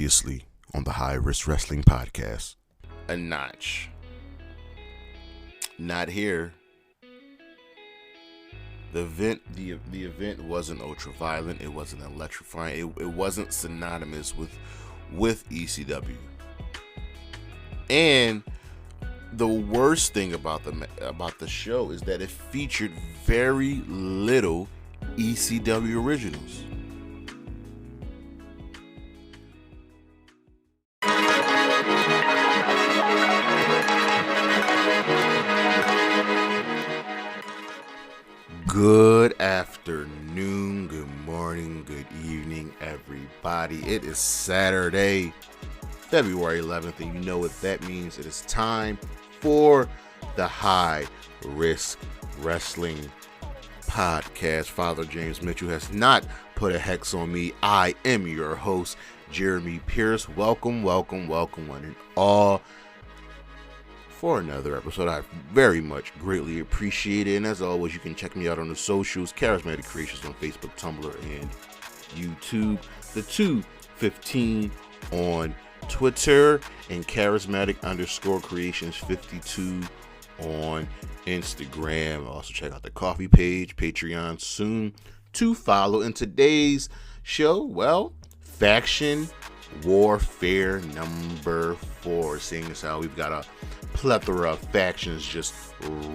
previously on the High Risk Wrestling Podcast. A notch. Not here. The event wasn't ultra violent. It wasn't electrifying. It wasn't synonymous with ECW. And the worst thing about the show is that it featured very little ECW originals. Good afternoon, good morning, good evening, everybody. It is Saturday, February 11th, and you know what that means. It is time for the High Risk Wrestling Podcast. Father James Mitchell has not put a hex on me. I am your host, Jeremy Pierce. Welcome, one and all, for another episode. I very much greatly appreciate it. And as always, you can check me out on the socials, Charismatic Creations on Facebook, Tumblr, and YouTube. The 215 on Twitter, and Charismatic_Creations52 on Instagram. Also check out the coffee page, Patreon soon to follow. In today's show, well, Faction Warfare number 4. Seeing as how we've got a plethora of factions just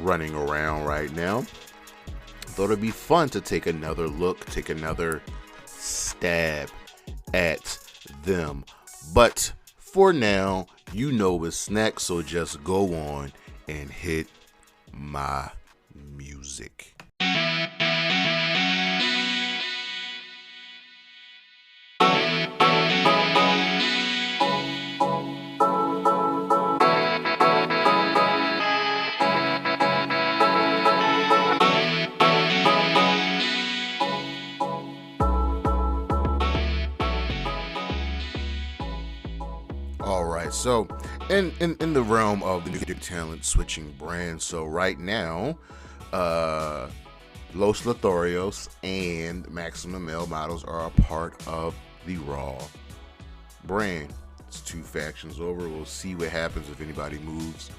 running around right now, thought it'd be fun to take another look, take another stab at them. But for now, you know what's next, so just go on and hit my music. So, in the realm of the new talent switching brands, so right now, Los Lotharios and Maximum Male Models are a part of the Raw brand. It's 2 factions over. We'll see what happens if anybody moves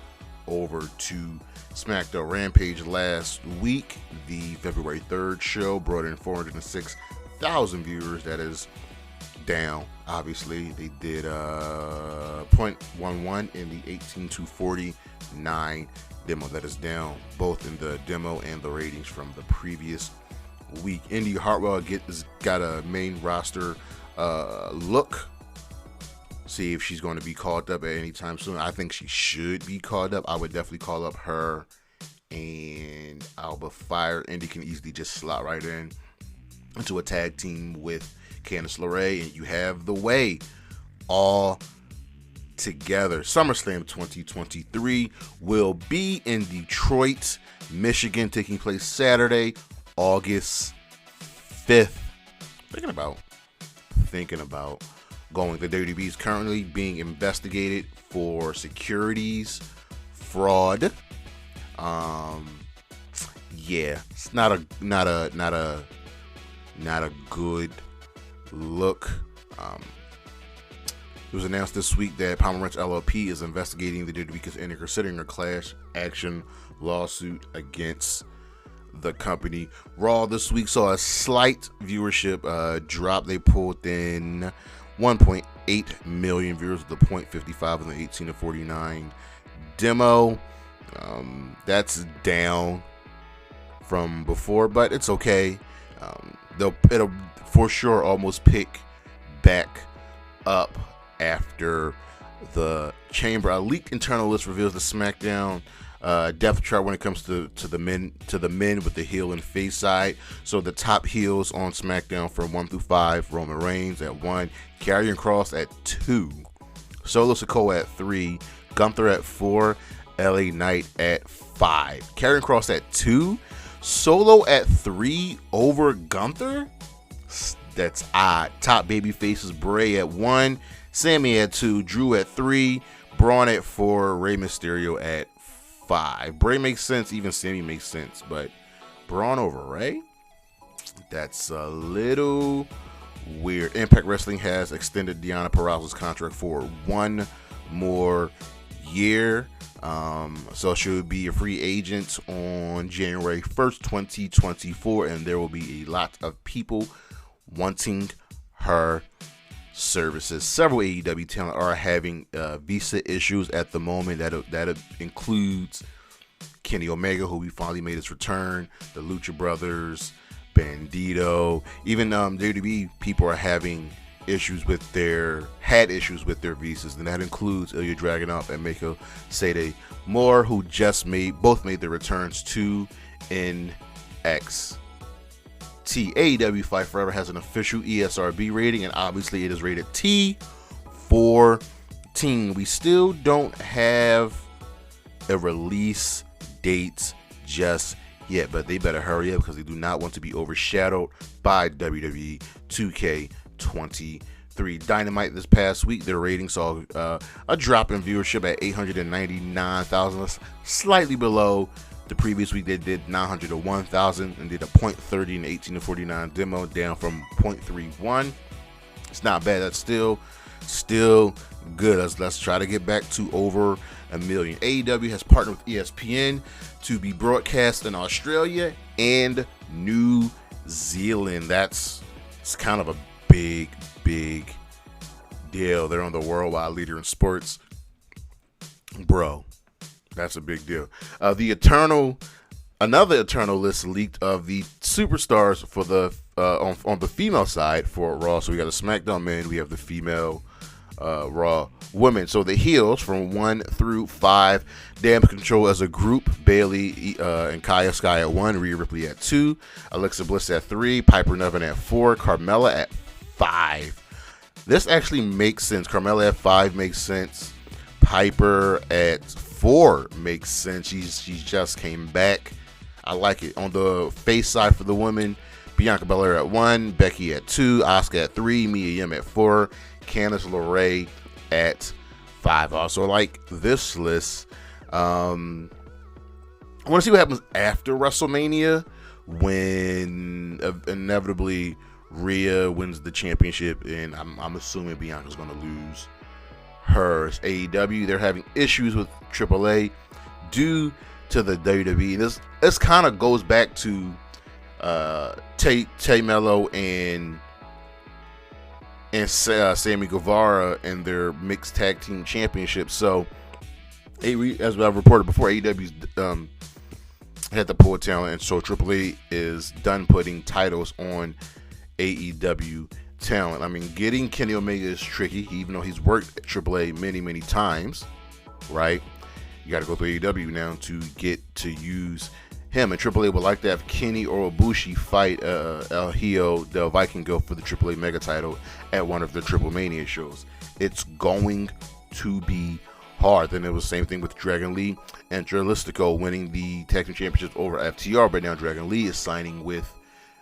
over to Smackdown. Rampage last week, the February 3rd show, brought in 406,000 viewers. That is down. Obviously, they did 0.11 in the 18-49 demo. That is down both in the demo and the ratings from the previous week. Indy Hartwell got a main roster look. See if she's going to be called up at any time soon. I think she should be called up. I would definitely call up her and Alba Fire. Indy can easily just slot right in into a tag team with Candice LeRae, and you have the way all together. SummerSlam 2023 will be in Detroit, Michigan, taking place Saturday, August 5th. Thinking about going. The WWE is currently being investigated for securities fraud. It's not a good look. It was announced this week that Palmer Wrench LLP is investigating the WWE and considering a class action lawsuit against the company. Raw this week saw a slight viewership drop. They pulled in 1.8 million viewers with the 0.55 in the 18-49 demo. That's down from before, but it's okay. It'll for sure almost pick back up after the Chamber. A leaked internal list reveals the SmackDown depth chart when it comes to the men with the heel and face side. So the top heels on SmackDown from 1 through 5: Roman Reigns at 1, Karrion Kross at 2, Solo Sikoa at 3, Gunther at 4, LA Knight at 5. Karrion Kross at 2, Solo at 3 over Gunther? That's odd. Top baby faces: Bray at 1, Sami at 2, Drew at 3, Braun at 4, Rey Mysterio at 5. Bray makes sense, even Sami makes sense, but Braun over Rey? That's a little weird. Impact Wrestling has extended Deonna Purrazzo's contract for 1 more year. So she will be a free agent on January 1st, 2024, and there will be a lot of people wanting her services. Several AEW talent are having visa issues at the moment. That includes Kenny Omega, who we finally made his return, the Lucha Brothers, Bandito, even WWE people are having issues with their visas, and that includes Ilya Dragunov and Meiko Sede Moore, who both made their returns to NXT. AEW Fight Forever has an official ESRB rating, and obviously it is rated T14. We still don't have a release date just yet, but they better hurry up because they do not want to be overshadowed by WWE 2K23. Dynamite this past week, their rating saw a drop in viewership at 899,000, slightly below the previous week. They did 901,000 and did a .30 in the 18 to 49 demo, down from .31. It's not bad. That's still good. Let's try to get back to over 1 million. AEW has partnered with ESPN to be broadcast in Australia and New Zealand. It's kind of a big deal. They're on the worldwide leader in sports. Bro, that's a big deal. Another Eternal list leaked of the superstars for the on the female side for Raw. So we got a SmackDown men, we have the female Raw women. So the heels from 1 through 5, Damage Control as a group, Bayley and Kaya Sky at 1, Rhea Ripley at 2, Alexa Bliss at 3, Piper Niven at 4, Carmella at 5. This actually makes sense. Carmella at 5 makes sense. Piper at 4 makes sense. She's just came back. I like it. On the face side for the women, Bianca Belair at 1, Becky at 2, Asuka at 3, Mia Yim at 4, Candice LeRae at 5. Also like this list. I want to see what happens after WrestleMania when inevitably Rhea wins the championship, and I'm assuming Bianca's going to lose hers. AEW, they're having issues with AAA due to the WWE. And this kind of goes back to Tay Mello and Sammy Guevara and their mixed tag team championship. So, as I've reported before, AEW's had to pull talent, and so AAA is done putting titles on AEW talent. I mean, getting Kenny Omega is tricky, even though he's worked at AAA many times, right? You got to go through AEW now to get to use him, and AAA would like to have Kenny or Ibushi fight El Hijo del Vikingo for the AAA Mega title at one of the Triple Mania shows. It's going to be hard. Then it was the same thing with Dragon Lee and Dralistico winning the tag team championships over FTR, but now Dragon Lee is signing with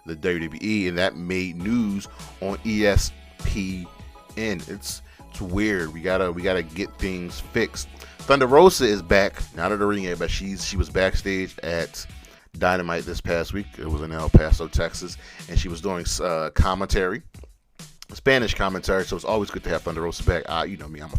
the WWE, and that made news on ESPN. It's weird. We gotta get things fixed. Thunder Rosa is back, not at the ring yet, but she was backstage at Dynamite this past week. It was in El Paso, Texas, and she was doing commentary, Spanish commentary. So it's always good to have Thunder Rosa back. You know me, I'm a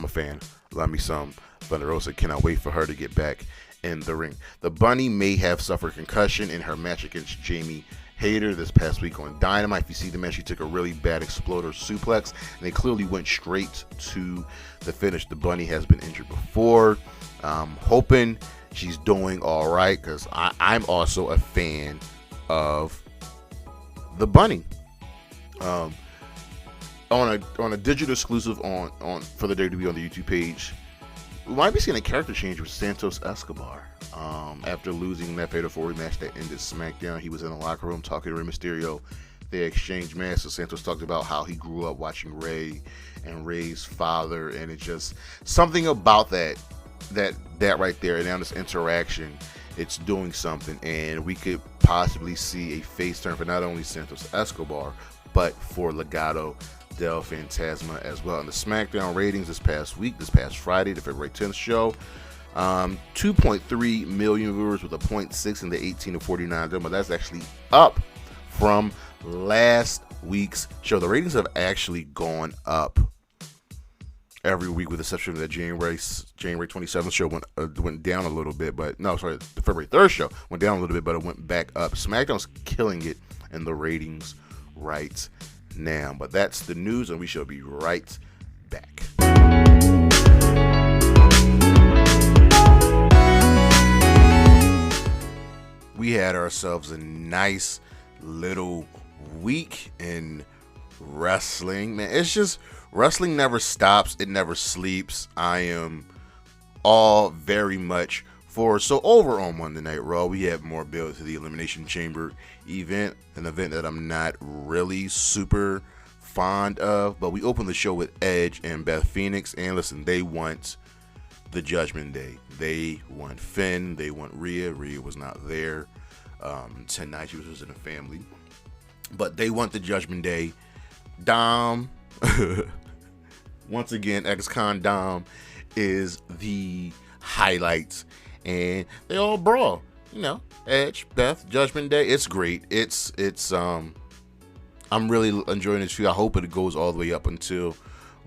fan. Love me some Thunder Rosa. Cannot wait for her to get back in the ring. The Bunny may have suffered concussion in her match against Jamie Hayter this past week on Dynamite. If you see the match, she took a really bad exploder suplex, and they clearly went straight to the finish. The Bunny has been injured before. Hoping she's doing all right, because I'm also a fan of the Bunny. On a digital exclusive on for the WWE on the YouTube page, we might be seeing a character change with Santos Escobar. After losing that Fatal 4 match that ended SmackDown, he was in the locker room talking to Rey Mysterio. They exchanged masks. Santos talked about how he grew up watching Rey and Rey's father, and it's just something about that right there, and now this interaction, it's doing something, and we could possibly see a face turn for not only Santos Escobar, but for Legado del Fantasma as well. And the SmackDown ratings this past Friday, the February 10th show, 2.3 million viewers with a 0.6 in the 18 to 49 demo. That's actually up from last week's show. The ratings have actually gone up every week, with the exception of that January 27th show went down a little bit, but no, sorry, the February 3rd show went down a little bit, but it went back up. SmackDown's killing it in the ratings right now. But that's the news, and we shall be right back. We had ourselves a nice little week in wrestling, man. It's just wrestling never stops, it never sleeps. I am all very much for. So over on Monday Night Raw, we have more build to the Elimination Chamber event, an event that I'm not really super fond of, but we opened the show with Edge and Beth Phoenix, and listen, they want the Judgment Day. They want Finn, they want Rhea. Rhea was not there tonight, she was visiting a family, but they want the Judgment Day. Dom, once again, ex-con Dom is the highlights, and they all brawl. You know, Edge, Beth, Judgment Day. It's great. It's I'm really enjoying this feud. I hope it goes all the way up until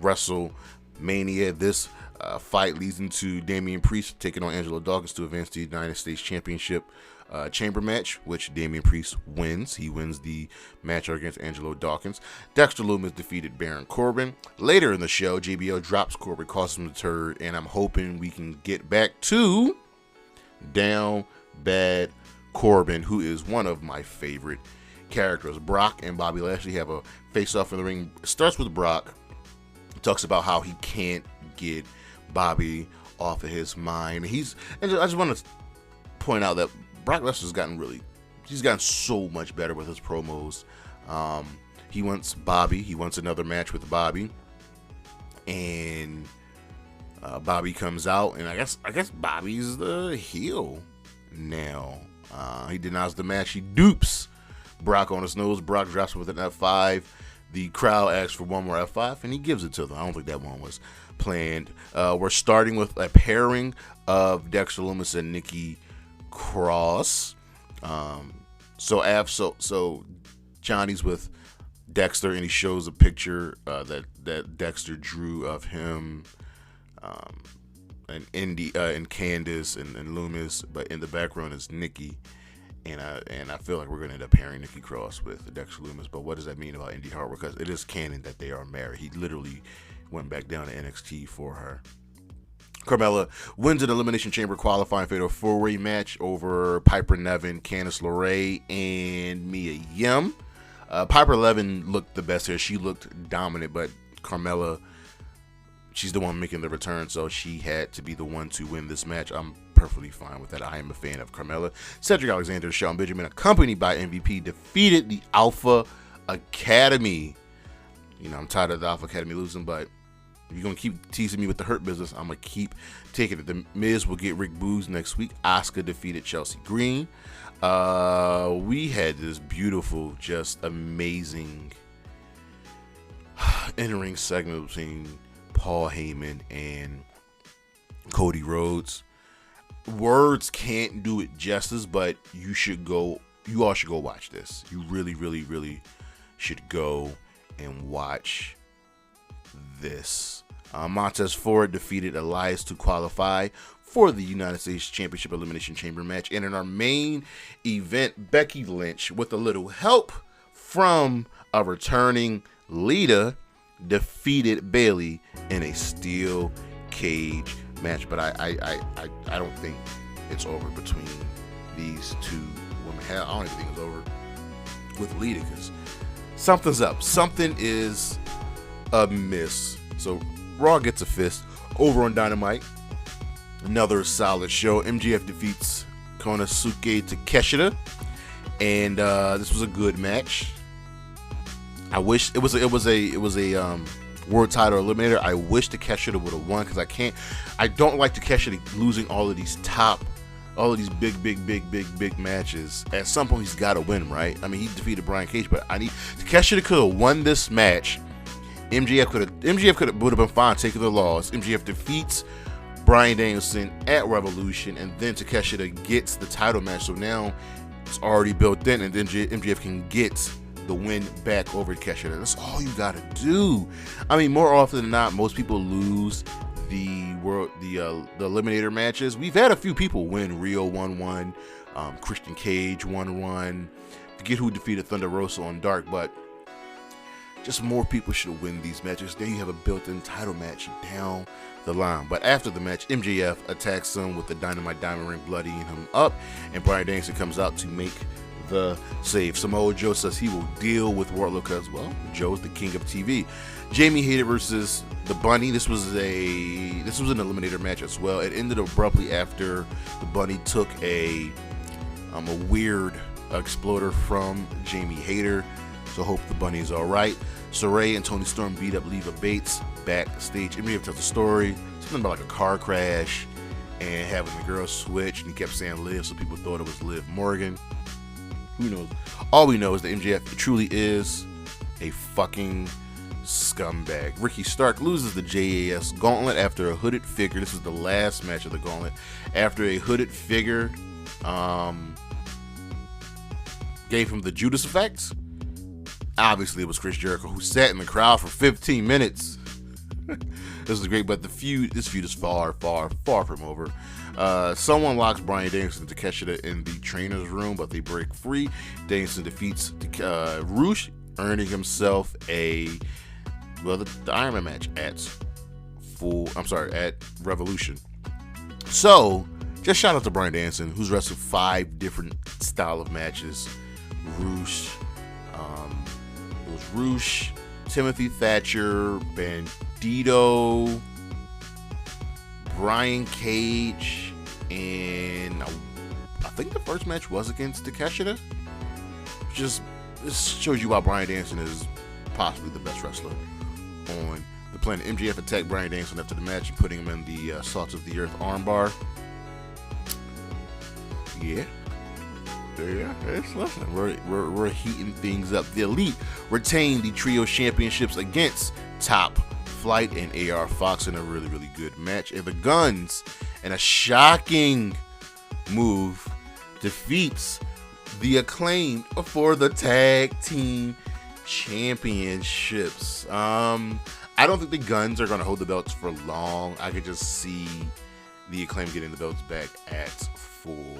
WrestleMania. This fight leads into Damian Priest taking on Angelo Dawkins to advance to the United States Championship chamber match, which Damian Priest wins. He wins the match against Angelo Dawkins. Dexter Lumis defeated Baron Corbin. Later in the show, JBL drops Corbin, costs him the turd, and I'm hoping we can get back to Down Bad Corbin, who is one of my favorite characters. Brock and Bobby Lashley have a face-off in the ring. It starts with Brock. Talks about how he can't get Bobby off of his mind. And I just want to point out that Brock Lesnar's he's gotten so much better with his promos. He wants Bobby. He wants another match with Bobby, and Bobby comes out, and I guess Bobby's the heel now. He denies the match. He dupes Brock on his nose. Brock drops him with an F5. The crowd asks for one more F5, and he gives it to them. I don't think that one was planned. We're starting with a pairing of Dexter Lumis and Nikki Cross. So Johnny's with Dexter, and he shows a picture that Dexter drew of him and Candace and Lumis, but in the background is Nikki. And I feel like we're going to end up pairing Nikki Cross with Dexter Lumis. But what does that mean about Indy Hartwell? Because it is canon that they are married. He literally went back down to NXT for her. Carmella wins an Elimination Chamber qualifying fatal 4-way match over Piper Niven, Candice LeRae, and Mia Yim. Piper Niven looked the best here. She looked dominant, but Carmella, she's the one making the return, so she had to be the one to win this match. I'm perfectly fine with that. I am a fan of Carmella. Cedric Alexander and Shelton Benjamin, accompanied by MVP, defeated the Alpha Academy. You know, I'm tired of the Alpha Academy losing, but if you're going to keep teasing me with the Hurt Business, I'm going to keep taking it. The Miz will get Rick Boogs next week. Asuka defeated Chelsea Green. We had this beautiful, just amazing in-ring segment between Paul Heyman and Cody Rhodes. Words can't do it justice, but you all should go watch this. You really, really, really should go and watch this. Montez Ford defeated Elias to qualify for the United States Championship Elimination Chamber match. And in our main event, Becky Lynch, with a little help from a returning Lita, defeated Bayley in a steel cage match. But I don't think it's over between these two women. Hell, I don't even think it's over with Lita, because something's up. Something is amiss. So Raw gets a fist over on Dynamite. Another solid show. MJF defeats Konosuke Takeshita, and this was a good match. I wish it was a world title eliminator. I wish Takeshita would have won, because I don't like Takeshita losing all of these big matches. At some point he's got to win, right? I mean, he defeated Brian Cage, but Takeshita could have won this match. MJF would have been fine taking the loss. MJF defeats Bryan Danielson at Revolution, and then Takeshita gets the title match. So now it's already built in, and then MJF can get the win back over Cassidy. That's all you gotta do. I mean, more often than not, most people lose the eliminator matches. We've had a few people win. Rio won one, Christian Cage won one. Forget who defeated Thunder Rosa on Dark, but just more people should win these matches. Then you have a built-in title match down the line. But after the match, MJF attacks him with the Dynamite diamond ring, bloodying him up, and Bryan Danielson comes out to make the save. Samoa Joe says he will deal with Wardlow because, well, Joe's the king of TV. Jamie Hayter versus the Bunny. This was an eliminator match as well. It ended abruptly after the Bunny took a weird exploder from Jamie Hayter. So hope the Bunny is all right. Saray and Toni Storm beat up Leva Bates backstage. MJF tells the story, something about like a car crash and having the girl switch, and he kept saying Liv, so people thought it was Liv Morgan. Who knows? All we know is that MJF truly is a fucking scumbag. Ricky Stark loses the JAS gauntlet after a hooded figure. This is the last match of the gauntlet. After a hooded figure gave him the Judas effect. Obviously, it was Chris Jericho, who sat in the crowd for 15 minutes. This is great, but this feud is far, far, far from over. Someone locks Bryan Danielson to Takeshita in the trainer's room, but they break free. Danielson defeats Roosh, earning himself the Iron Man match at Revolution. So, just shout out to Bryan Danielson, who's wrestled 5 different style of matches. Roosh, Timothy Thatcher, Bandito, Brian Cage, and I think the first match was against Takeshita. This shows you why Bryan Danielson is possibly the best wrestler on the planet. MJF attacked Bryan Danielson after the match and putting him in the Salt of the Earth armbar. Yeah. Listen, we're heating things up. The Elite retain the trio championships against Top Flight and AR Fox in a really, really good match. And the Guns, in a shocking move, defeats the Acclaimed for the tag team championships. I don't think the Guns are going to hold the belts for long. I could just see the Acclaimed getting the belts back at full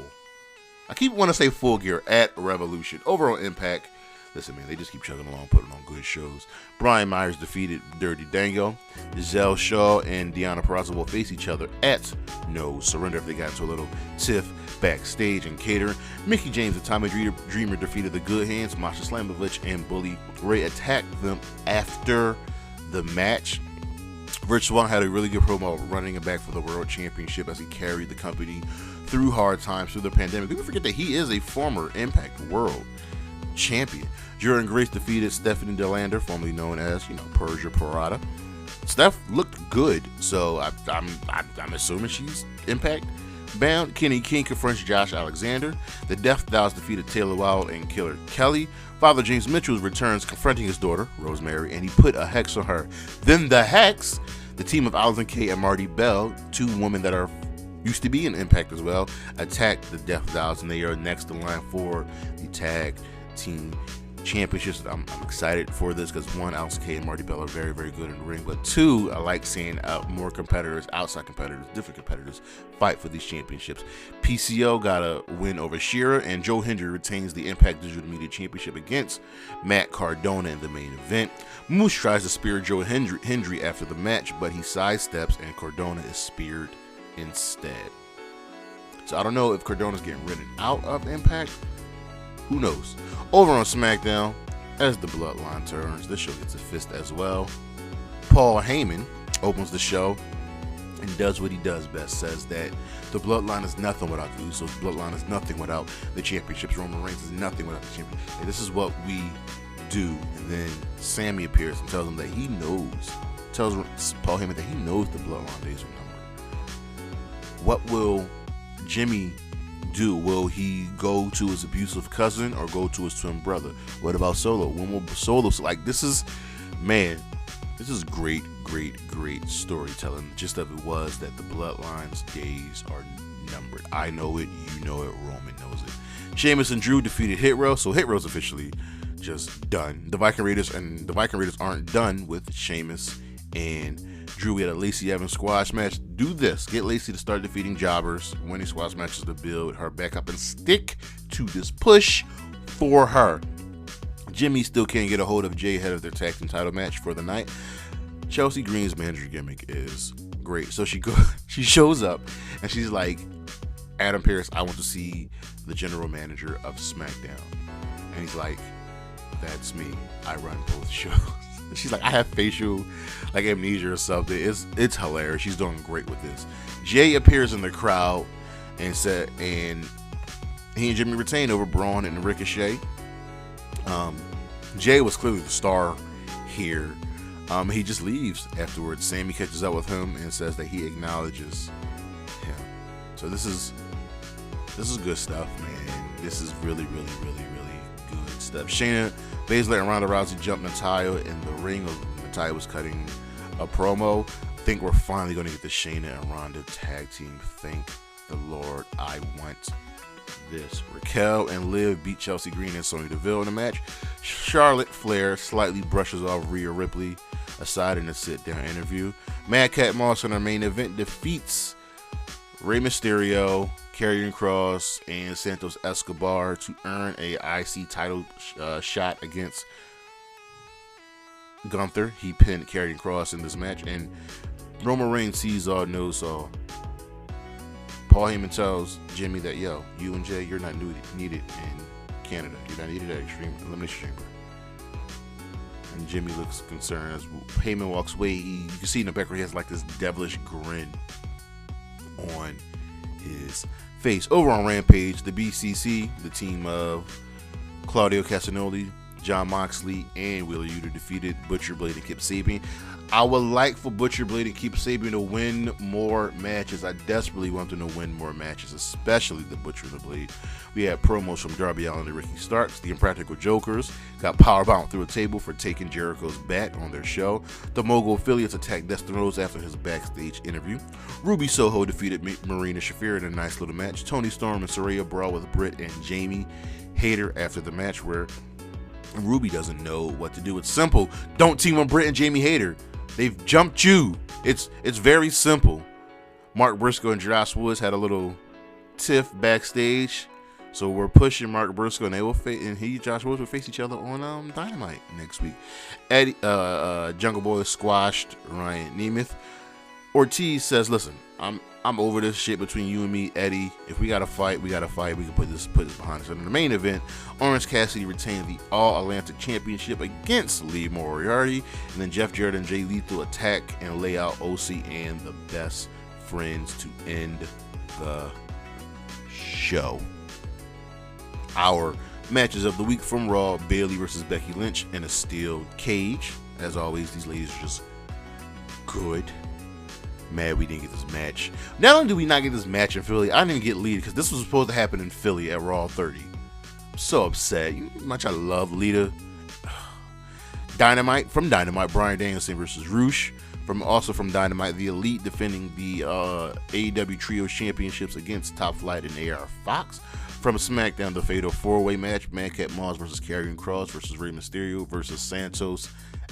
gear at Revolution. Overall Impact, listen, man, they just keep chugging along, putting on good shows. Brian Myers defeated Dirty Dango. Giselle Shaw and Deonna Purrazzo will face each other at No Surrender if they got into a little tiff backstage and catering. Mickie James and Tommy Dreamer defeated the Good Hands. Masha Slamovich and Bully Ray attacked them after the match. Rich Swann had a really good promo running it back for the World Championship as he carried the company through hard times through the pandemic. People forget that he is a former Impact World Champion. Jurgen Grace defeated Stephanie DeLander, formerly known as, Persia Parada. Steph looked good, so I'm assuming she's Impact bound. Kenny King confronts Josh Alexander. The Death Dolls defeated Taylor Wilde and Killer Kelly. Father James Mitchell returns confronting his daughter, Rosemary, and he put a hex on her. Then the Hex, the team of Allison Kay and Marty Bell, 2 women that used to be in Impact as well, attacked the Death Dolls, and they are next in line for the tag team championships. I'm excited for this because 1, Allison Kay and Marty Bell are very, very good in the ring, but 2, I like seeing more competitors, outside competitors, different competitors fight for these championships. PCO got a win over Shera, and Joe Hendry retains the Impact Digital Media Championship against Matt Cardona in the main event. Moose tries to spear Joe Hendry after the match, but he sidesteps and Cardona is speared instead. So I don't know if Cardona's getting written out of Impact. Who knows? Over on SmackDown, as the Bloodline turns, this show gets a fist as well. Paul Heyman opens the show and does what he does best, says that the Bloodline is nothing without the Usos. Bloodline is nothing without the championships. Roman Reigns is nothing without the champion. And this is what we do. And then Sammy appears and tells him that he knows, tells Paul Heyman that he knows the Bloodline days are numbered. What will Jimmy do? Will he go to his abusive cousin or go to his twin brother? What about Solo? When will Solo, this is great storytelling. The gist of it was that the Bloodline's days are numbered. I know it, you know it, Roman knows it. Sheamus and Drew defeated Hit Row, so Hit Row's officially just done. The Viking Raiders aren't done with Sheamus and Drew. We had a Lacey Evans squash match. Do this. Get Lacey to start defeating jobbers, winning squash matches to build her back up and stick to this push for her. Jimmy still can't get a hold of Jey ahead of their tag team title match for the night. Chelsea Green's manager gimmick is great. So she shows up and she's like, Adam Pearce, I want to see the general manager of SmackDown. And he's like, that's me. I run both shows. She's like, I have facial like amnesia or something. It's hilarious. She's doing great with this. Jey appears in the crowd and he and Jimmy retain over Braun and Ricochet. Jey was clearly the star here. He just leaves afterwards. Sami catches up with him and says that he acknowledges him. So this is good stuff, man. This is really, really, really, really good stuff. Shayna Baszler and Ronda Rousey jumped Natalya in the ring. Natalya was cutting a promo. I think we're finally going to get the Shayna and Ronda tag team. Thank the Lord. I want this. Raquel and Liv beat Chelsea Green and Sonya Deville in a match. Charlotte Flair slightly brushes off Rhea Ripley aside in a sit-down interview. Madcap Moss in our main event defeats Rey Mysterio, Karrion Kross, and Santos Escobar to earn a IC title shot against Gunther. He pinned Karrion Kross in this match, and Roman Reigns sees all, knows all. Paul Heyman tells Jimmy that, yo, you and Jey, you're not needed in Canada. You're not needed at Extreme Elimination Chamber. And Jimmy looks concerned as Heyman walks away. You can see in the background he has like this devilish grin on his face. Over on Rampage, the BCC, the team of Claudio Castagnoli, Jon Moxley, and Wheeler Yuta defeated Butcher Blade and Kip Sabian. I would like for Butcher Blade and Kip Sabian to win more matches. I desperately want them to win more matches, especially the Butcher and the Blade. We had promos from Darby Allin and Ricky Starks. The Impractical Jokers got powerbound through a table for taking Jericho's back on their show. The Mogul affiliates attacked Dustin Rhodes after his backstage interview. Ruby Soho defeated Marina Shafir in a nice little match. Toni Storm and Saraya brawl with Britt and Jamie Hayter after the match, where Ruby doesn't know what to do. It's simple. Don't team on Britt and Jamie Hayter. They've jumped you. It's very simple. Mark Briscoe and Josh Woods had a little tiff backstage, so we're pushing Mark Briscoe, and Josh Woods will face each other on Dynamite next week. Eddie, Jungle Boy squashed Ryan Nemeth. Ortiz says, "Listen, I'm over this shit between you and me, Eddie. If we gotta fight, we gotta fight. We can put this behind us." And in the main event, Orange Cassidy retained the All-Atlantic Championship against Lee Moriarty. And then Jeff Jarrett and Jay Lethal attack and lay out OC and the Best Friends to end the show. Our matches of the week from Raw: Bayley versus Becky Lynch in a steel cage. As always, these ladies are just good. Mad we didn't get this match. Not only did we not get this match in Philly, I didn't even get Lita, because this was supposed to happen in Philly at Raw 30. I'm so upset. You know how much I love Lita. Dynamite, from Dynamite, Bryan Danielson versus Roosh. Also from Dynamite, the Elite defending the AEW Trios Championships against Top Flight and AR Fox. From SmackDown, the Fatal 4-Way match, Madcap Moss versus Karrion Kross versus Rey Mysterio versus Santos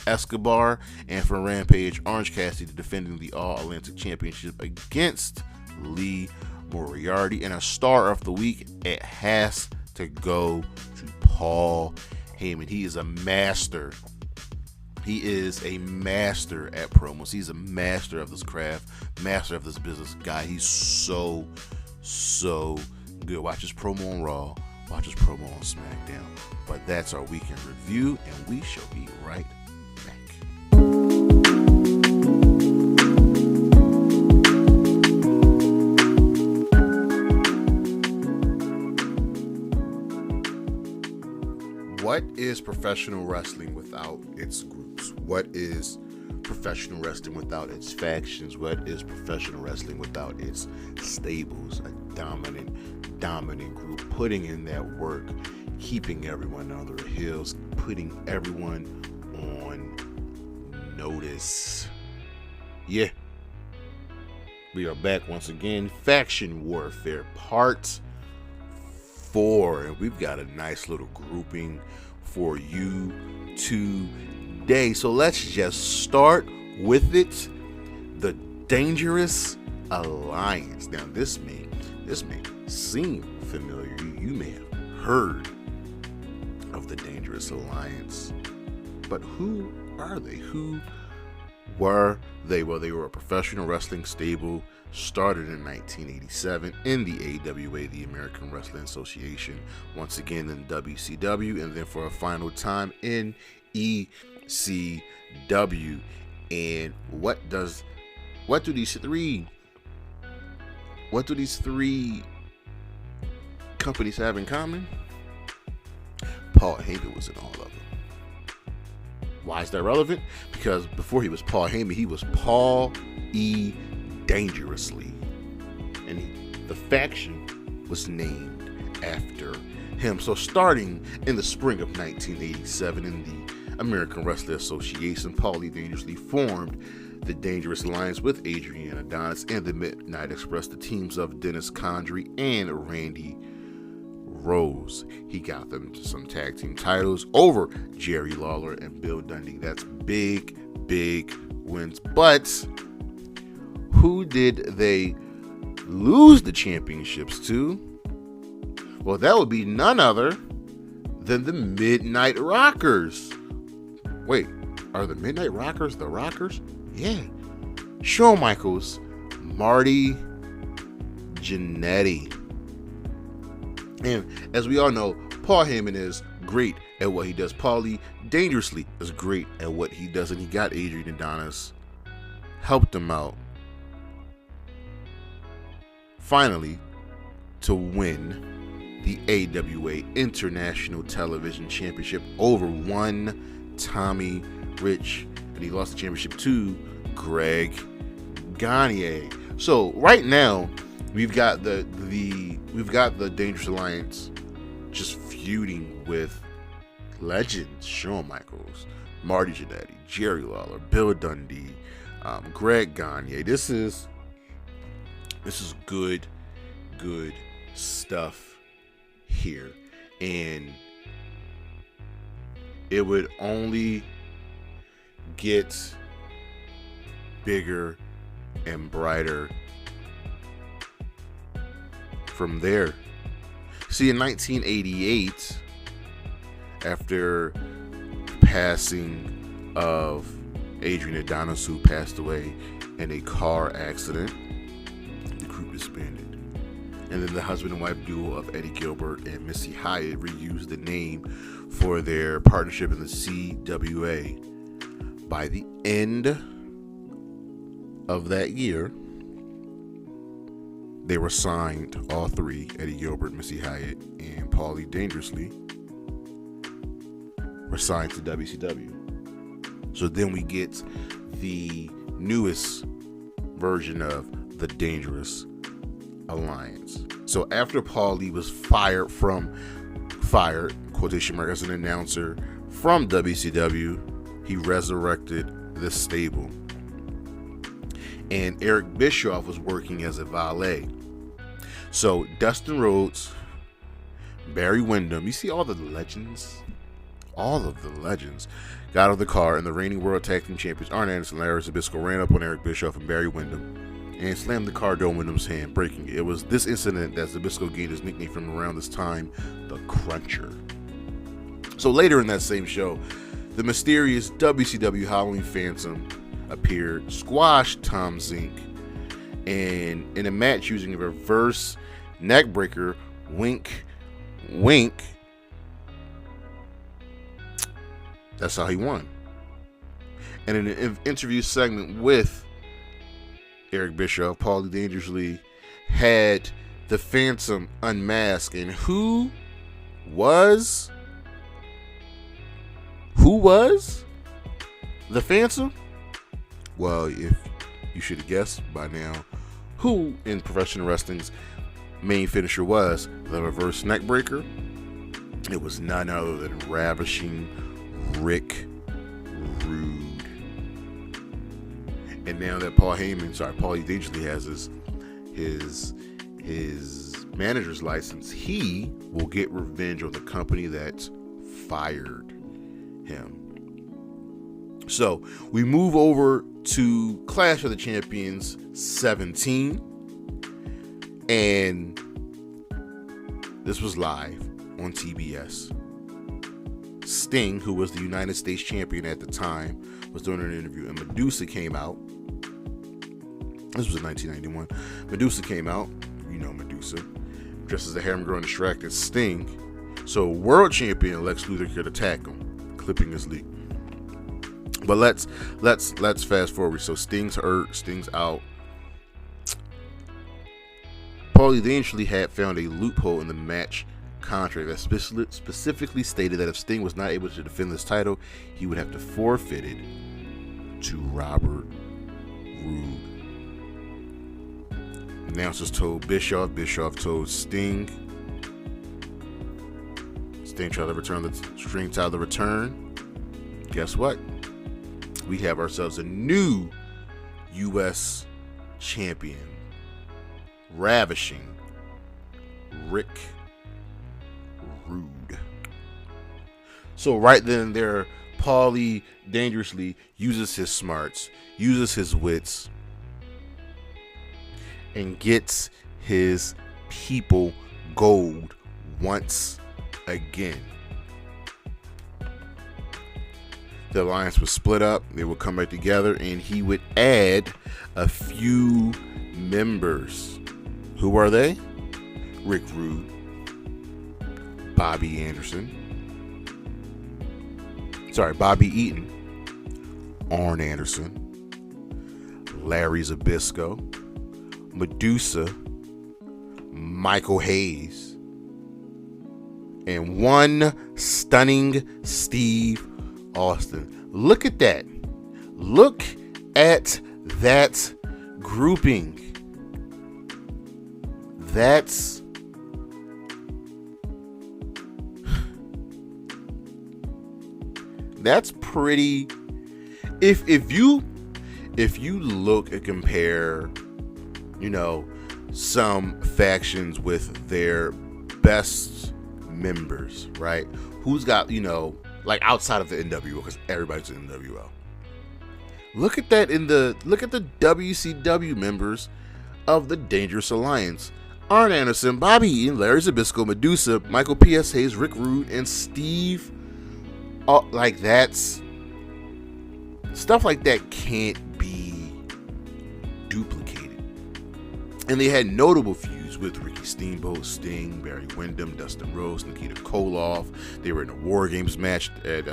Escobar. And from Rampage, Orange Cassidy defending the All-Atlantic Championship against Lee Moriarty. And a star of the week, it has to go to Paul Heyman. He is a master. He is a master at promos. He's a master of this craft, master of this business guy. He's so good. Watch his promo on Raw, watch his promo on SmackDown. But that's our weekend review, and we shall be right back. What is professional wrestling without its groups? What is professional wrestling without its factions? What is professional wrestling without its stables? A dominant group, putting in that work, keeping everyone on their heels, putting everyone on notice. Yeah. We are back once again. Faction Warfare Part 4, and we've got a nice little grouping for you today. So let's just start with it. The Dangerous Alliance. Now this may seem familiar. You may have heard of the Dangerous Alliance, but who are they? Who were they? Well, they were a professional wrestling stable started in 1987 in the AWA, the American Wrestling Association, once again in WCW, and then for a final time in ECW. And what do these three companies have in common? Paul Heyman was in all of them. Why is that relevant? Because before he was Paul Heyman, he was Paul E. Dangerously, and the faction was named after him. So starting in the spring of 1987 in the American Wrestling Association, Paul E. Dangerously formed the Dangerous Alliance with Adrian Adonis and the Midnight Express, the teams of Dennis Condrey and Randy Rose. He got them some tag team titles over Jerry Lawler and Bill Dundee. That's big wins. But who did they lose the championships to? Well, that would be none other than the Midnight Rockers. Wait, are the Midnight Rockers the Rockers? Yeah. Shawn Michaels, Marty Jannetty. And as we all know, Paul Heyman is great at what he does. Paulie Dangerously is great at what he does, and he got Adrian Adonis, helped him out, finally, to win the AWA International Television Championship over one Tommy Rich, and he lost the championship to Greg Gagne. So right now, we've got the Dangerous Alliance just feuding with legends: Shawn Michaels, Marty Jannetty, Jerry Lawler, Bill Dundee, Greg Gagne. This is good stuff here, and it would only get bigger and brighter from there. See, in 1988, after passing of Adrian Adonis, who passed away in a car accident, the group disbanded. And then the husband and wife duo of Eddie Gilbert and Missy Hyatt reused the name for their partnership in the CWA. By the end of that year, they were signed, all three, Eddie Gilbert, Missy Hyatt, and Paulie Dangerously, were signed to WCW. So then we get the newest version of the Dangerous Alliance. So after Paulie was fired, quotation mark, as an announcer from WCW, he resurrected the stable. And Eric Bischoff was working as a valet. So Dustin Rhodes, Barry Windham, you see all of the legends got out of the car, and the reigning World Tag Team Champions Arn Anderson and Larry Zbyszko ran up on Eric Bischoff and Barry Windham and slammed the car door in Windham's hand, breaking it. It was this incident that Zbyszko gained his nickname from around this time, the Cruncher. So later in that same show, the mysterious WCW Halloween Phantom appeared, squashed Tom Zink, and in a match using a reverse neckbreaker, wink, that's how he won. And in an interview segment with Eric Bischoff, Paulie Dangerously had the Phantom unmasked, and who was the Phantom? Well, if you should have guessed by now who in professional wrestling's main finisher was, the reverse neckbreaker. It was none other than Ravishing Rick Rude. And now that Paulie Dangerously has his manager's license, he will get revenge on the company that fired him. So we move over to Clash of the Champions 17, and this was live on TBS. Sting, who was the United States champion at the time, was doing an interview, and Medusa came out. This was in 1991. Medusa came out, you know Medusa, dressed as a harem girl and distracted Sting, so world champion Lex Luthor could attack him, clipping his lead. But let's fast forward. So Sting's hurt, Sting's out. Paulie, they actually had found a loophole in the match contract that specifically stated that if Sting was not able to defend this title, he would have to forfeit it to Robert Roode. Announcers told Bischoff told Sting. Sting tried to return the string tied the return. Guess what? We have ourselves a new U.S. champion, ravishing Rick Rude. So right then and there, Paulie dangerously uses his smarts, uses his wits, and gets his people gold once again. The alliance was split up. They would come back together, and he would add a few members. Who are they? Rick Rude, Bobby Eaton, Arn Anderson, Larry Zbyszko, Medusa, Michael Hayes, and one stunning Steve Austin. Look at that. Look at that grouping. That's pretty. If you look and compare, you know, some factions with their best members, right? Who's got, you know, like outside of the NWO, because everybody's in the NWO. Look at the WCW members of the Dangerous Alliance. Arn Anderson, Bobby Eaton, Larry Zbyszko, Medusa, Michael P.S. Hayes, Rick Rude, and Steve. Like that's stuff like that can't be duplicated. And they had notable feuds with Ricky Steamboat, Sting, Barry Windham, Dustin Rhodes, Nikita Koloff. They were in a War Games match at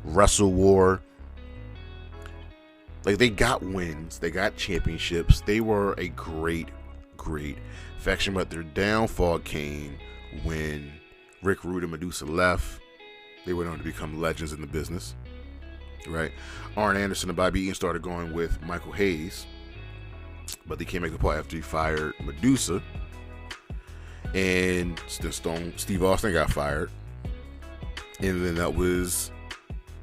Wrestle War. Like, they got wins, they got championships. They were a great faction, but their downfall came when Rick Rude and Medusa left. They went on to become legends in the business, right? Arn Anderson and Bobby Eaton started going with Michael Hayes, but they can't make the point after he fired Medusa. And Steve Austin got fired. And then that was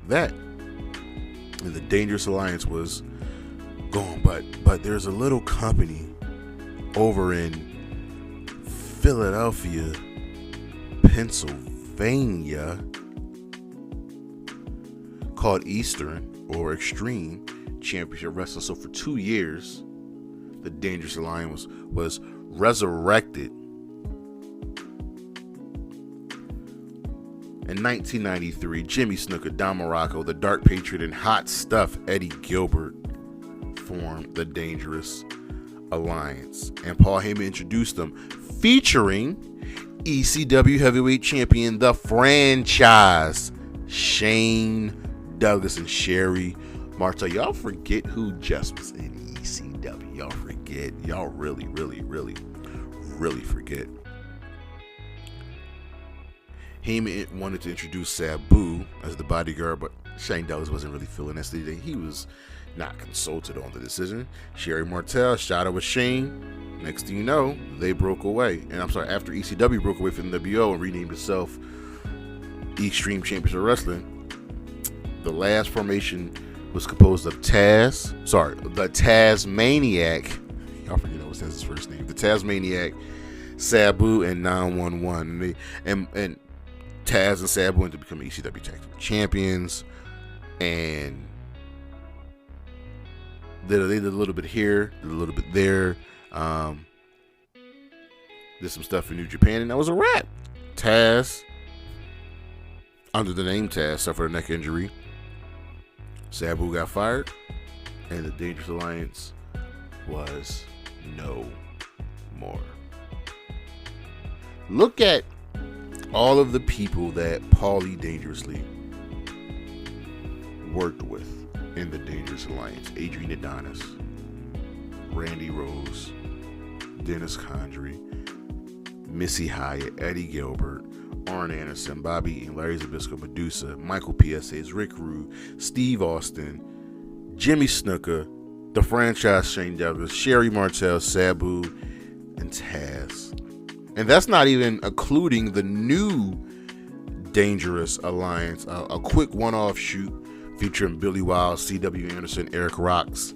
that. And the Dangerous Alliance was gone. But there's a little company over in Philadelphia, Pennsylvania, called Eastern or Extreme Championship Wrestling. So for 2 years, the Dangerous Alliance was resurrected. In 1993, Jimmy Snuka, Don Morocco, the Dark Patriot, and Hot Stuff Eddie Gilbert formed the Dangerous Alliance. And Paul Heyman introduced them, featuring ECW Heavyweight Champion, the franchise, Shane Douglas and Sherry Martel. Y'all forget who just was in ECW. Y'all forget. Y'all really forget. Heyman wanted to introduce Sabu as the bodyguard, but Shane Douglas wasn't really feeling that. He was not consulted on the decision. Sherry Martel shot it with Shane. Next thing you know, they broke away. And after ECW broke away from NWO and renamed itself Extreme Championship Wrestling, the last formation was composed of the Tasmaniac. Y'all forget that was his first name. The Tasmaniac, Sabu and 911. And Taz and Sabu went to become ECW Tag Team Champions. And they did a little bit here, did a little bit there. Did some stuff in New Japan, and that was a wrap. Taz, under the name Taz, suffered a neck injury. Sabu got fired, and the Dangerous Alliance was no more. Look at all of the people that Paulie Dangerously worked with in the Dangerous Alliance. Adrian Adonis, Randy Rose, Dennis Condrey, Missy Hyatt, Eddie Gilbert, Arn Anderson, Bobby Eaton, Larry Zbyszko, Medusa, Michael PSAs, Rick Rude, Steve Austin, Jimmy Snuka, the franchise Shane Douglas, Sherry Martel, Sabu, and Taz. And that's not even including the new Dangerous Alliance, a quick one-off shoot featuring Billy Wild, C.W. Anderson, Eric Watts,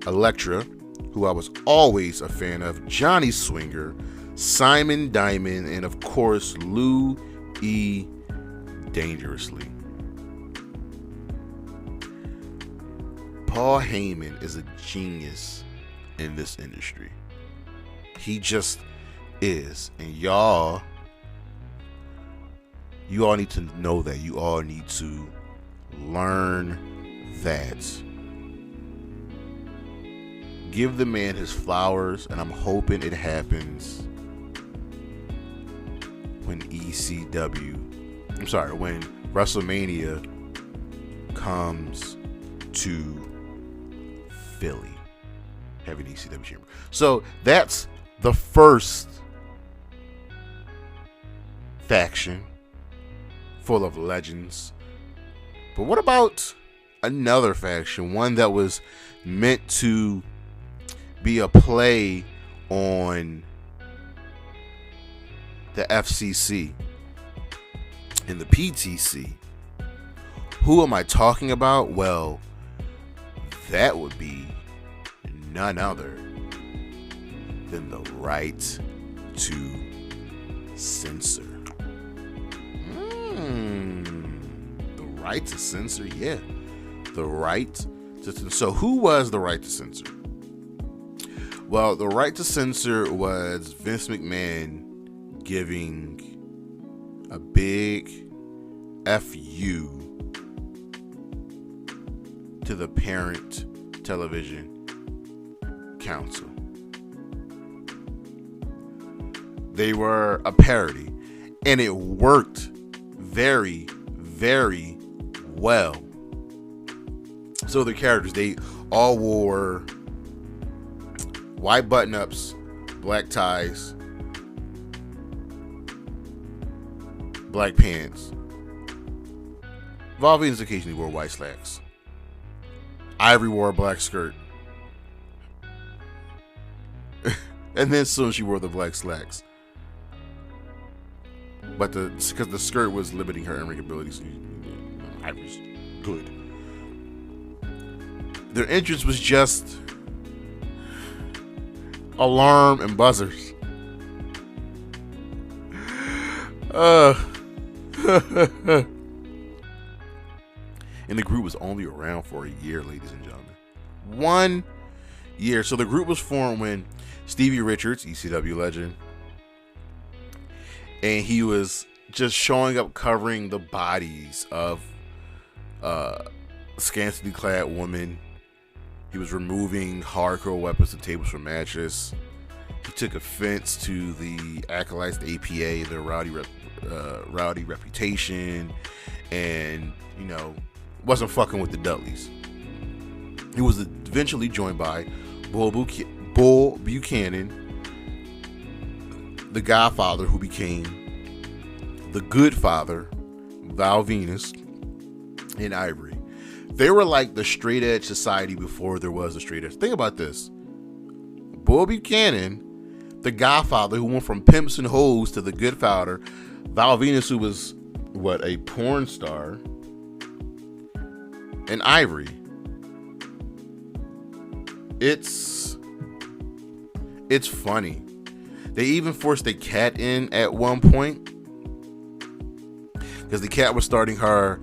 Elektra, who I was always a fan of, Johnny Swinger, Simon Diamond, and of course Lou E. Dangerously. Paul Heyman is a genius in this industry. He just is. And y'all need to know that. You all need to learn that. Give the man his flowers, and I'm hoping it happens when when WrestleMania comes to Philly, having ECW chamber. So that's the first faction full of legends. But what about another faction, one that was meant to be a play on the FCC and the PTC? Who am I talking about? Well, that would be none other than the right to censor. The right to censor, yeah. The right to censor. So who was the right to censor? Well, the right to censor was Vince McMahon giving a big FU to the parent television council. They were a parody, and it worked very, very well. So the characters, they all wore white button-ups, black ties, black pants. Val Venis occasionally wore white slacks. Ivory wore a black skirt. And then soon she wore the black slacks. But because the skirt was limiting her in-ring ability, so Ivory's good. Their entrance was just alarm and buzzers. And the group was only around for a year, ladies and gentlemen. 1 year. So the group was formed when Stevie Richards, ECW legend, and he was just showing up covering the bodies of scantily clad women. He was removing hardcore weapons and tables from matches. He took offense to the acolytes, the APA, their rowdy reputation, and, wasn't fucking with the Dudleys. He was eventually joined by Bull Buchanan, the Godfather, who became the Good Father, Val Venis, and Ivory. They were like the straight edge society before there was a straight edge. Think about this. Bull Buchanan, the Godfather, who went from pimps and hoes to the Good Father. Val Venis, who was, a porn star. And Ivory. It's funny. They even forced the Cat in at one point, because the Cat was starting her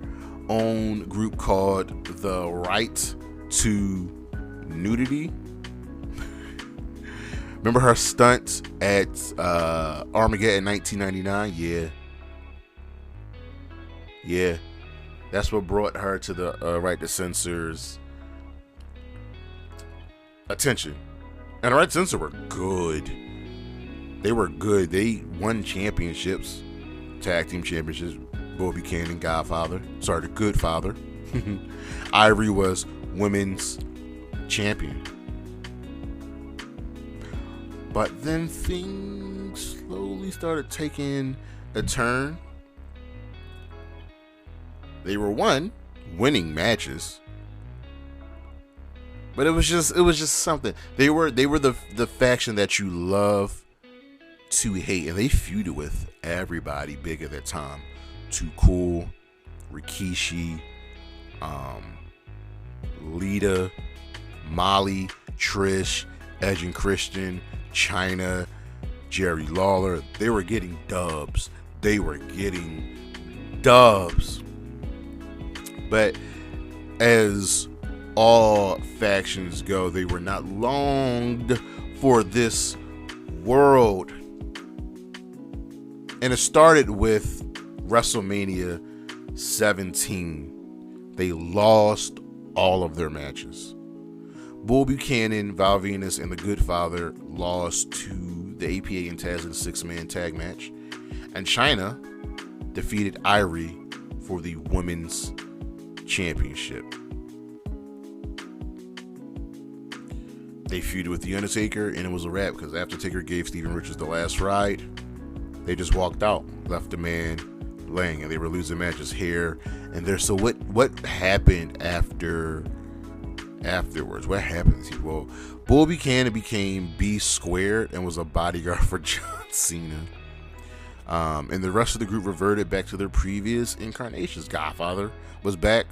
own group called The Right to Nudity. Remember her stunt at Armageddon 1999? Yeah. That's what brought her to the Right to Censor's attention. And the Right to Censor were good. They were good. They won championships, tag team championships. Bull Buchanan, the Good Father. Ivory was women's champion. But then things slowly started taking a turn. They were winning matches, but it was just something. They were the faction that you love to hate, and they feuded with everybody big at that time. Too Cool, Rikishi, Lita, Molly, Trish, Edge and Christian, China, Jerry Lawler. They were getting dubs. But as all factions go, they were not longed for this world. And it started with WrestleMania 17. They lost all of their matches. Bull Buchanan, Val Venus, and the Good Father lost to the APA and Taz in a 6-man tag match. And China defeated Ivory for the women's championship. They feuded with The Undertaker, and it was a wrap, because after Taker gave Steven Richards the last ride, they just walked out, left the man laying, and they were losing matches here and there. So what happened afterwards? What happened? Well, Bull Buchanan became B Squared and was a bodyguard for John Cena. And the rest of the group reverted back to their previous incarnations. Godfather was back.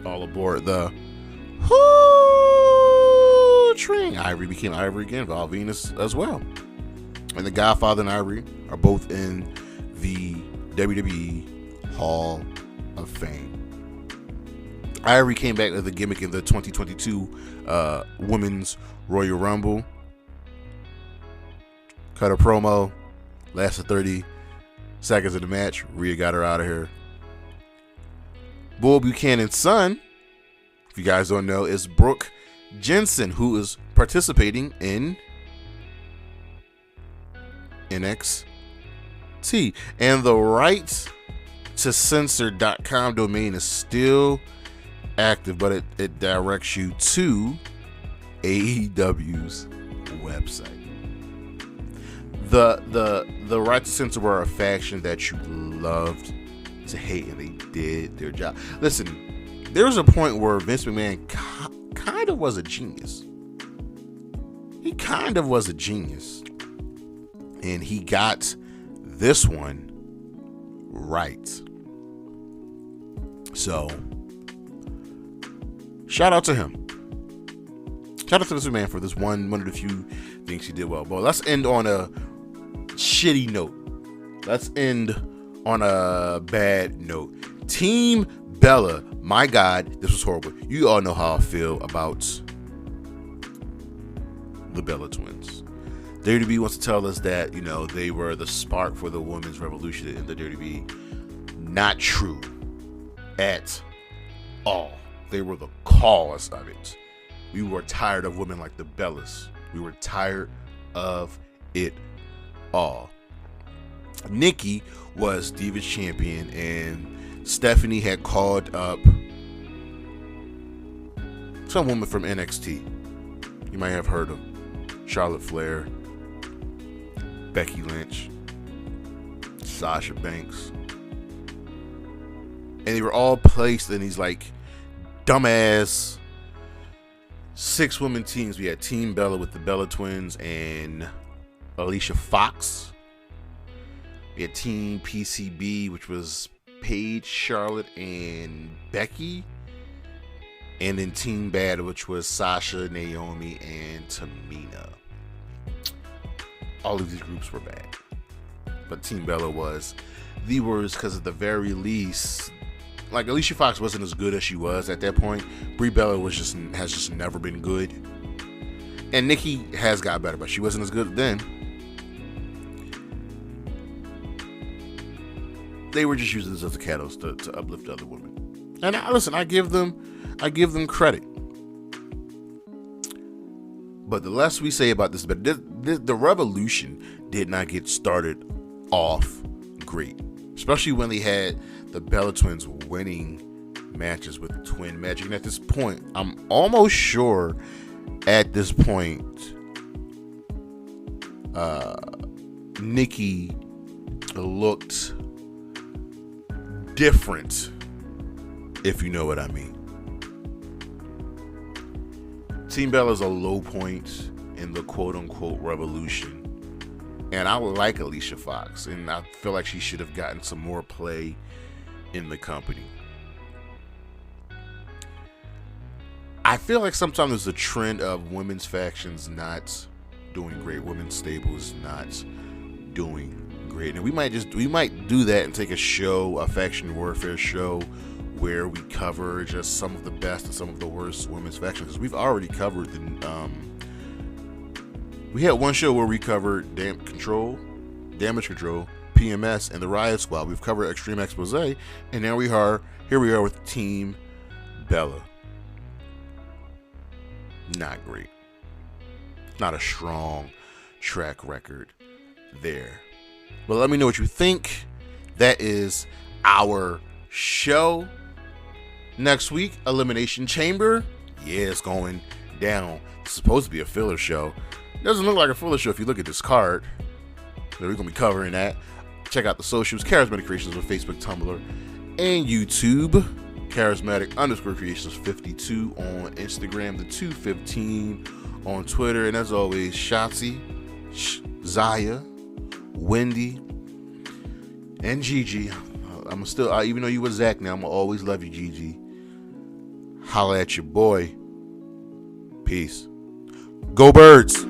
All aboard the train. Ivory became Ivory again. Val Venus as well. And the Godfather and Ivory are both in the WWE Hall of Fame. Ivory came back with a gimmick in the 2022 Women's Royal Rumble. Cut a promo. Lasted 30 seconds of the match. Rhea got her out of here. Bull Buchanan's son, if you guys don't know, is Brooke Jensen, who is participating in NXT. And the Right to Censor.com domain is still active, but it directs you to AEW's website. The Right to Censor were a faction that you loved to hate, and they did their job. Listen, there was a point where Vince McMahon kind of was a genius. He kind of was a genius. And he got this one right. So, shout out to him. Shout out to this man for this one of the few things he did well. But let's end on a shitty note. Let's end on a bad note. Team Bella. My God, this was horrible. You all know how I feel about the Bella twins. WWE wants to tell us that, they were the spark for the women's revolution in the WWE. Not true at all. They were the cause of it. We were tired of women like the Bellas. We were tired of it all. Nikki was Divas champion, and Stephanie had called up some woman from NXT. You might have heard of Charlotte Flair, Becky Lynch, Sasha Banks. And they were all placed in these dumbass 6-woman teams. We had Team Bella with the Bella twins and Alicia Fox. We had Team PCB, which was Paige, Charlotte, and Becky. And then Team Bad, which was Sasha, Naomi, and Tamina. all of these groups were bad. But Team Bella was the worst because at the very least, like Alicia Fox wasn't as good as she was at that point. Brie Bella has just never been good. And Nikki has got better, but she wasn't as good then. They were just using this as a catalyst to uplift other women. And I give them credit. But the less we say about this, but the revolution did not get started off great, especially when they had the Bella Twins winning matches with Twin Magic. And at this point, I'm almost sure Nikki looked different, if you know what I mean. Team Bella's a low point in the quote-unquote revolution. And I like Alicia Fox, and I feel like she should have gotten some more play in the company. I feel like sometimes there's a trend of women's factions not doing great, women's stables not doing great. And we might do that and take a faction warfare show, where we cover just some of the best and some of the worst women's factions. Because we've already covered we had one show where we covered Damage Control, PMS, and the Riot Squad. We've covered Extreme Expose, and here we are with Team Bella. Not great. Not a strong track record there. But let me know what you think. That is our show. Next week, Elimination Chamber. Yeah, it's going down. It's supposed to be a filler show. Doesn't look like a filler show if you look at this card. So we're going to be covering that. Check out the socials, Charismatic Creations on Facebook, Tumblr, and YouTube. Charismatic_Creations 52 on Instagram, the 215 on Twitter. And as always, Shotzi, Zaya, Wendy, and Gigi. I'm still, even though you were Zach now, I'm going to always love you, Gigi. Holla at your boy. Peace. Go Birds.